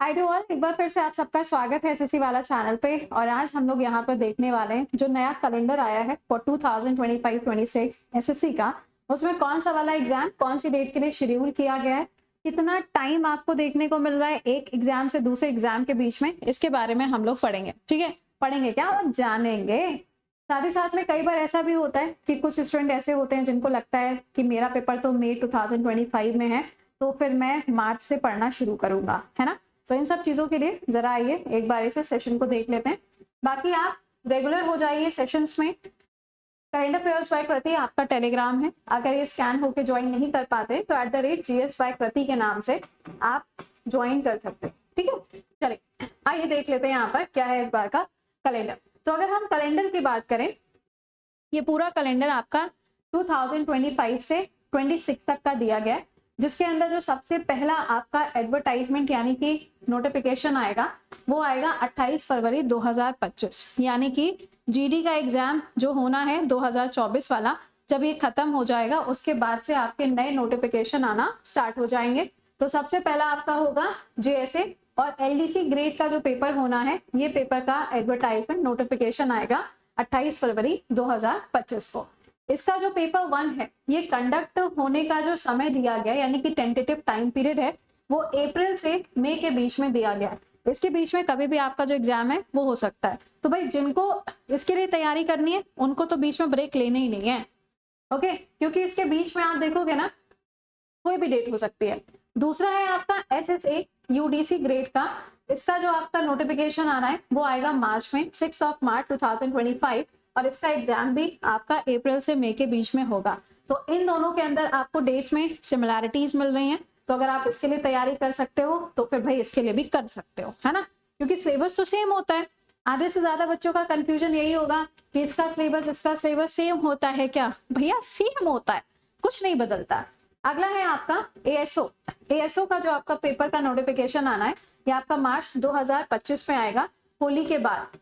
Hi to all, एक बार फिर से आप सबका स्वागत है एसएससी वाला चैनल पे। और आज हम लोग यहाँ पर देखने वाले हैं जो नया कैलेंडर आया है फॉर 2025-26 एसएससी का। उसमें कौन सा वाला एग्जाम कौन सी डेट के लिए शेड्यूल किया गया है, कितना टाइम आपको देखने को मिल रहा है एक एग्जाम से दूसरे एग्जाम के बीच में, इसके बारे में हम लोग पढ़ेंगे। ठीक है, पढ़ेंगे क्या और जानेंगे। साथ ही साथ में कई बार ऐसा भी होता है कि कुछ स्टूडेंट ऐसे होते हैं जिनको लगता है कि मेरा पेपर तो मई 2025 में है, तो फिर मैं मार्च से पढ़ना शुरू करूंगा, है ना। तो इन सब चीजों के लिए जरा आइए एक बार इसे सेशन को देख लेते हैं। बाकी आप रेगुलर हो जाइए सेशंस में। करंट अफेयर्स बाय कृति आपका टेलीग्राम है, अगर ये स्कैन होकर ज्वाइन नहीं कर पाते तो @GS बाय कृति के नाम से आप ज्वाइन कर सकते हैं। ठीक है, चलिए आइए देख लेते हैं यहाँ पर क्या है इस बार का कैलेंडर। तो अगर हम कैलेंडर की बात करें, ये पूरा कैलेंडर आपका 2025 से 26 तक का दिया गया है, जिसके अंदर जो सबसे पहला आपका एडवर्टाइजमेंट यानी कि नोटिफिकेशन आएगा वो आएगा 28 फरवरी 2025, यानी कि जीडी का एग्जाम जो होना है 2024 वाला, जब ये खत्म हो जाएगा उसके बाद से आपके नए नोटिफिकेशन आना स्टार्ट हो जाएंगे। तो सबसे पहला आपका होगा जेएसए और एलडीसी ग्रेड का जो पेपर होना है, ये पेपर का एडवर्टाइजमेंट नोटिफिकेशन आएगा 28 फरवरी 2025 को। इसका जो पेपर 1 है ये कंडक्ट होने का जो समय दिया गया यानी कि टेंटेटिव टाइम पीरियड है वो अप्रैल से मई के बीच में दिया गया है। इसके बीच में कभी भी आपका जो एग्जाम है वो हो सकता है। तो भाई जिनको इसके लिए तैयारी करनी है उनको तो बीच में ब्रेक लेने ही नहीं है, ओके, क्योंकि इसके बीच में आप देखोगे ना कोई भी डेट हो सकती है। दूसरा है आपका एसएसए यूडीसी ग्रेड का, इसका जो आपका नोटिफिकेशन आना है वो आएगा मार्च में 6 मार्च 2025 और इसका एग्जाम भी आपका अप्रैल से मई के बीच में होगा। तो इन दोनों के अंदर आपको डेट्स में सिमिलैरिटीज मिल रही हैं, तो अगर आप इसके लिए तैयारी कर सकते हो तो फिर भाई इसके लिए भी कर सकते हो, है ना, क्योंकि सिलेबस तो सेम होता है। आधे से ज्यादा बच्चों का कंफ्यूजन यही होगा कि इसका सिलेबस सेम होता है क्या। भैया सेम होता है, कुछ नहीं बदलता। अगला है आपका एएसओ का जो आपका पेपर का नोटिफिकेशन आना है ये आपका मार्च 2025 में आएगा, होली के बाद,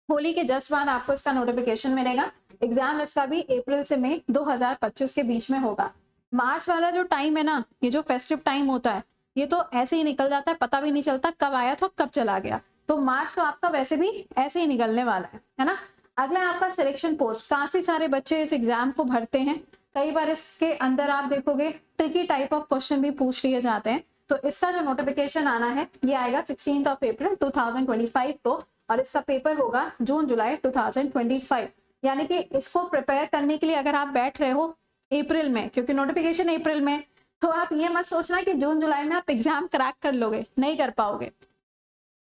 होली के जस्ट बाद आपको इसका नोटिफिकेशन मिलेगा। एग्जाम इसका भी अप्रैल से मई 2025 के बीच में होगा। मार्च वाला जो टाइम है ना, ये जो फेस्टिव टाइम होता है ये तो ऐसे ही निकल जाता है, पता भी नहीं चलता कब आया था कब चला गया। तो मार्च तो आपका वैसे भी ऐसे ही निकलने वाला है ना। अगला है आपका सिलेक्शन पोस्ट। काफी सारे बच्चे इस एग्जाम को भरते हैं, कई बार इसके अंदर आप देखोगे ट्रिकी टाइप ऑफ क्वेश्चन भी पूछ लिए जाते हैं। तो इसका जो नोटिफिकेशन आना है ये आएगा 16 अप्रैल 2025 को और इसका पेपर होगा जून जुलाई 2025। यानी कि इसको प्रिपेयर करने के लिए अगर आप बैठ रहे हो अप्रैल में, क्योंकि नोटिफिकेशन अप्रैल में, तो आप ये मत सोचना कि जून जुलाई में आप एग्जाम क्रैक कर लोगे, नहीं कर पाओगे।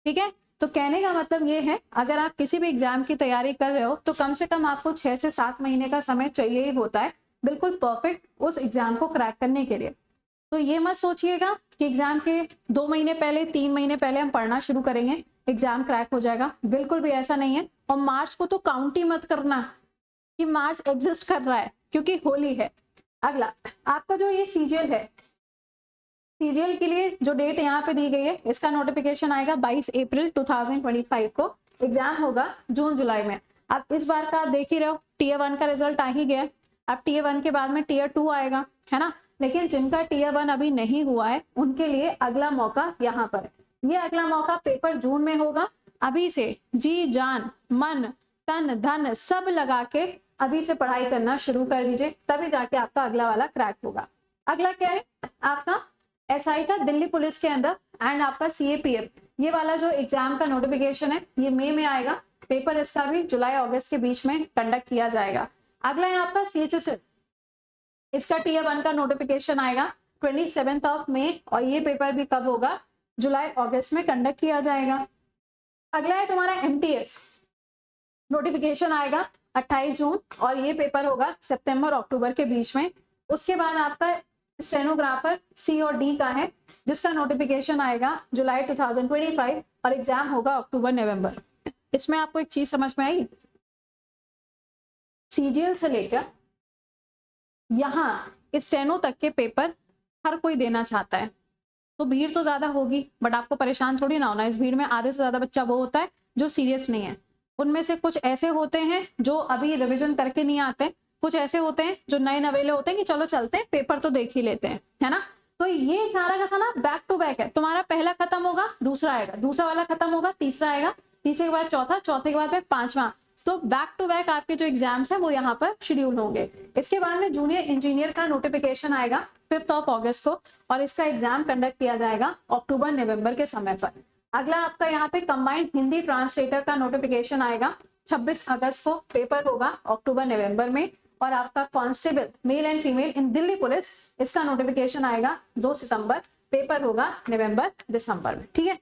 ठीक है, तो कहने का मतलब ये है अगर आप किसी भी एग्जाम की तैयारी कर रहे हो तो कम से कम आपको 6 से 7 महीने का समय चाहिए ही होता है बिल्कुल परफेक्ट उस एग्जाम को क्रैक करने के लिए। तो ये मत सोचिएगा कि एग्जाम के 2 महीने पहले 3 महीने पहले हम पढ़ना शुरू करेंगे एग्जाम क्रैक हो जाएगा, बिल्कुल भी ऐसा नहीं है। और मार्च को तो काउंट ही मत करना कि मार्च एग्जिस्ट कर रहा है, क्योंकि होली है। अगला आपका जो ये सीजीएल है, सीजीएल के लिए जो डेट यहाँ पे दी गई है इसका नोटिफिकेशन आएगा 22 अप्रैल 2025 को, एग्जाम होगा जून जुलाई में। अब इस बार का आप देख ही रहे हो टीयर 1 का रिजल्ट आ ही गया, अब टीयर 1 के बाद में टीयर 2 आएगा, है ना। लेकिन जिनका टीयर 1 अभी नहीं हुआ है उनके लिए अगला मौका यहाँ पर है। ये अगला मौका पेपर जून में होगा। अभी से जी जान मन तन धन सब लगा के अभी से पढ़ाई करना शुरू कर दीजिए, तभी जाके आपका अगला वाला क्रैक होगा। अगला क्या है आपका एसआई का दिल्ली पुलिस के अंदर एंड आपका सीएपीएफ, ये वाला जो एग्जाम का नोटिफिकेशन है ये मई में आएगा, पेपर इसका भी जुलाई अगस्त के बीच में कंडक्ट किया जाएगा। अगला है आपका सीएचएसएल, इसका टीयर 1 का नोटिफिकेशन आएगा 27 मई और ये पेपर भी कब होगा, जुलाई अगस्त में कंडक्ट किया जाएगा। अगला है तुम्हारा एमटीएस, नोटिफिकेशन आएगा 28 जून और ये पेपर होगा सितंबर अक्टूबर के बीच में। उसके बाद आपका स्टेनोग्राफर सी और डी का है जिसका नोटिफिकेशन आएगा जुलाई 2025 और एग्जाम होगा अक्टूबर नवंबर। इसमें आपको एक चीज समझ में आई, सीजीएल से लेकर यहाँ स्टेनो तक के पेपर हर कोई देना चाहता है, तो भीड़ तो ज्यादा होगी बट आपको परेशान थोड़ी ना होना। इस भीड़ में आधे से ज्यादा बच्चा वो होता है जो सीरियस नहीं है, उनमें से कुछ ऐसे होते हैं जो अभी रिवीजन करके नहीं आते, कुछ ऐसे होते हैं जो नए नवेले होते हैं कि चलो चलते हैं पेपर तो देख ही लेते हैं, है ना। तो ये सारा का सारा बैक टू बैक है, तुम्हारा पहला खत्म होगा दूसरा आएगा, दूसरा वाला खत्म होगा, तीसरा आएगा, तीसरे के बाद चौथा, चौथे के बाद में पांचवा। तो बैक टू बैक आपके जो एग्जाम्स है वो यहाँ पर शेड्यूल होंगे। इसके बाद में जूनियर इंजीनियर का नोटिफिकेशन आएगा 5 अगस्त को, और इसका एग्जाम कंडक्ट किया जाएगा अक्टूबर नवंबर के समय पर। अगला आपका यहाँ पे कंबाइंड हिंदी ट्रांसलेटर का नोटिफिकेशन आएगा 26 अगस्त को, पेपर होगा अक्टूबर नवंबर में। और आपका constable male and female in Delhi police, इसका नोटिफिकेशन आएगा 2 सितंबर, पेपर होगा नवंबर दिसंबर में, ठीक है।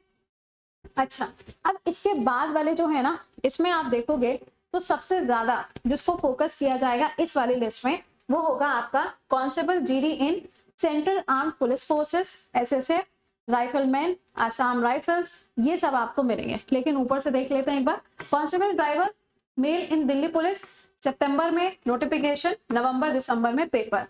अच्छा, अब इसके बाद वाले जो है ना, इसमें आप देखोगे तो सबसे ज्यादा जिसको फोकस किया जाएगा इस वाली लिस्ट में वो होगा आपका constable GD in central armed police forces, SSF, rifleman, Assam rifles, ये सब आपको मिलेंगे। लेकिन ऊपर से देख लेते हैं एक बार। Constable driver male in Delhi police, सितंबर में नोटिफिकेशन, नवंबर दिसंबर में paper.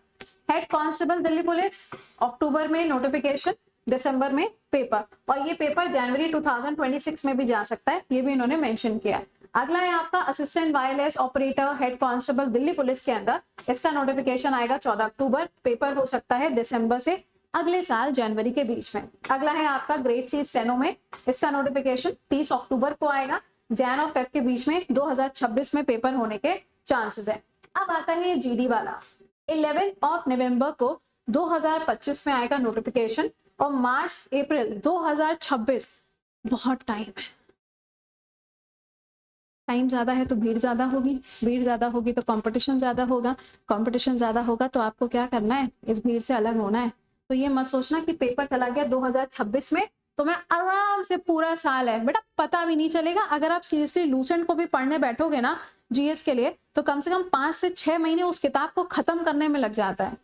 Head constable Delhi police, अक्टूबर में नोटिफिकेशन, दिसंबर में पेपर। और ये पेपर जनवरी 2026 में भी जा सकता है, ये भी इन्होंने मेंशन किया। अगला है आपका assistant wireless operator head constable Delhi police के अंदर, इसका नोटिफिकेशन आएगा 14 अक्टूबर, पेपर हो सकता है दिसंबर से अगले साल जनवरी के बीच में। अगला है आपका ग्रेड सी स्टेनो में, इसका नोटिफिकेशन 30 अक्टूबर को आएगा, जैन और फेब के बीच में 2026 में पेपर होने के चांसेस है। अब आता है ये जीडी वाला, 11 नवंबर को 2025 में आएगा नोटिफिकेशन, और मार्च अप्रैल 2026, बहुत टाइम है। टाइम ज्यादा है तो भीड़ ज्यादा होगी, भीड़ ज्यादा होगी तो कंपटीशन ज्यादा होगा, कंपटीशन ज्यादा होगा तो आपको क्या करना है, इस भीड़ से अलग होना है। तो ये मत सोचना कि पेपर चला गया 2026 में तो मैं आराम से पूरा साल है, बेटा पता भी नहीं चलेगा। अगर आप सीरियसली लूसेंट को भी पढ़ने बैठोगे ना जीएस के लिए, तो कम से कम 5 से 6 महीने उस किताब को खत्म करने में लग जाता है।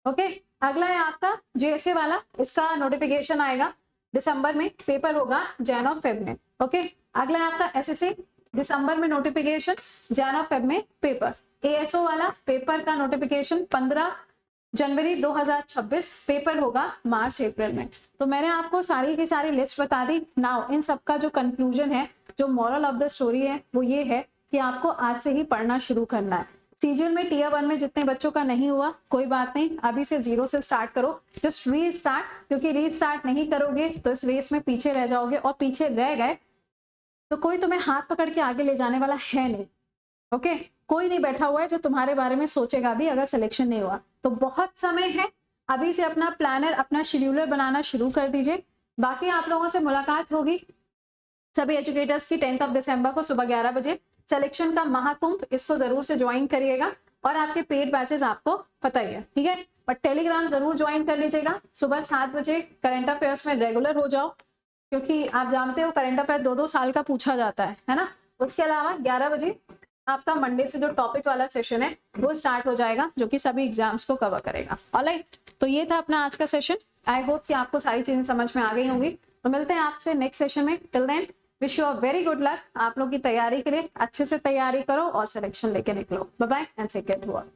ओके, अगला है आपका जेएसए वाला, इसका नोटिफिकेशन आएगा दिसंबर में, पेपर होगा जैन और फेब में। ओके, अगला है आपका एसएससी, दिसंबर में नोटिफिकेशन, जैन और फेब में पेपर। एएसओ वाला पेपर का नोटिफिकेशन 15 जनवरी 2026, पेपर होगा मार्च अप्रैल में। तो मैंने आपको सारी की सारी लिस्ट बता दी। नाउ इन सबका जो कंक्लूजन है, जो मॉरल ऑफ द स्टोरी है, वो ये है कि आपको आज से ही पढ़ना शुरू करना है। सीजीएल में टियर 1 में जितने बच्चों का नहीं हुआ कोई बात नहीं, अभी से 0 से स्टार्ट करो, जस्ट रीस्टार्ट, क्योंकि रीस्टार्ट नहीं करोगे तो इस रेस में पीछे रह जाओगे, और पीछे रह गए तो कोई तुम्हें हाथ पकड़ के आगे ले जाने वाला है नहीं। ओके, कोई नहीं बैठा हुआ है जो तुम्हारे बारे में सोचेगा भी अगर सिलेक्शन नहीं हुआ। तो बहुत समय है, अभी से अपना प्लानर, अपना शेड्यूलर बनाना शुरू कर दीजिए। बाकी आप लोगों से मुलाकात होगी सभी एजुकेटर्स की 10 दिसंबर को सुबह 11 बजे। सिलेक्शन का महाकुंभ, इसको जरूर से ज्वाइन करिएगा, और आपके पेड बैचेस आपको पता ही है, ठीक है। और टेलीग्राम जरूर ज्वाइन कर लीजिएगा। सुबह 7 बजे करंट अफेयर्स में रेगुलर हो जाओ, क्योंकि आप जानते हो करंट अफेयर 2-2 साल का पूछा जाता है ना। उसके अलावा 11 बजे आपका मंडे से जो टॉपिक वाला सेशन है वो स्टार्ट हो जाएगा, जो कि सभी एग्जाम्स को कवर करेगा। ऑलराइट, तो ये था अपना आज का सेशन। आई होप कि आपको सारी चीजें समझ में आ गई होंगी। तो मिलते हैं आपसे नेक्स्ट सेशन में। Till then wish you a very good luck. आप लोग की तैयारी के लिए अच्छे से तैयारी करो और सिलेक्शन लेके निकलो। Bye bye and take care to all.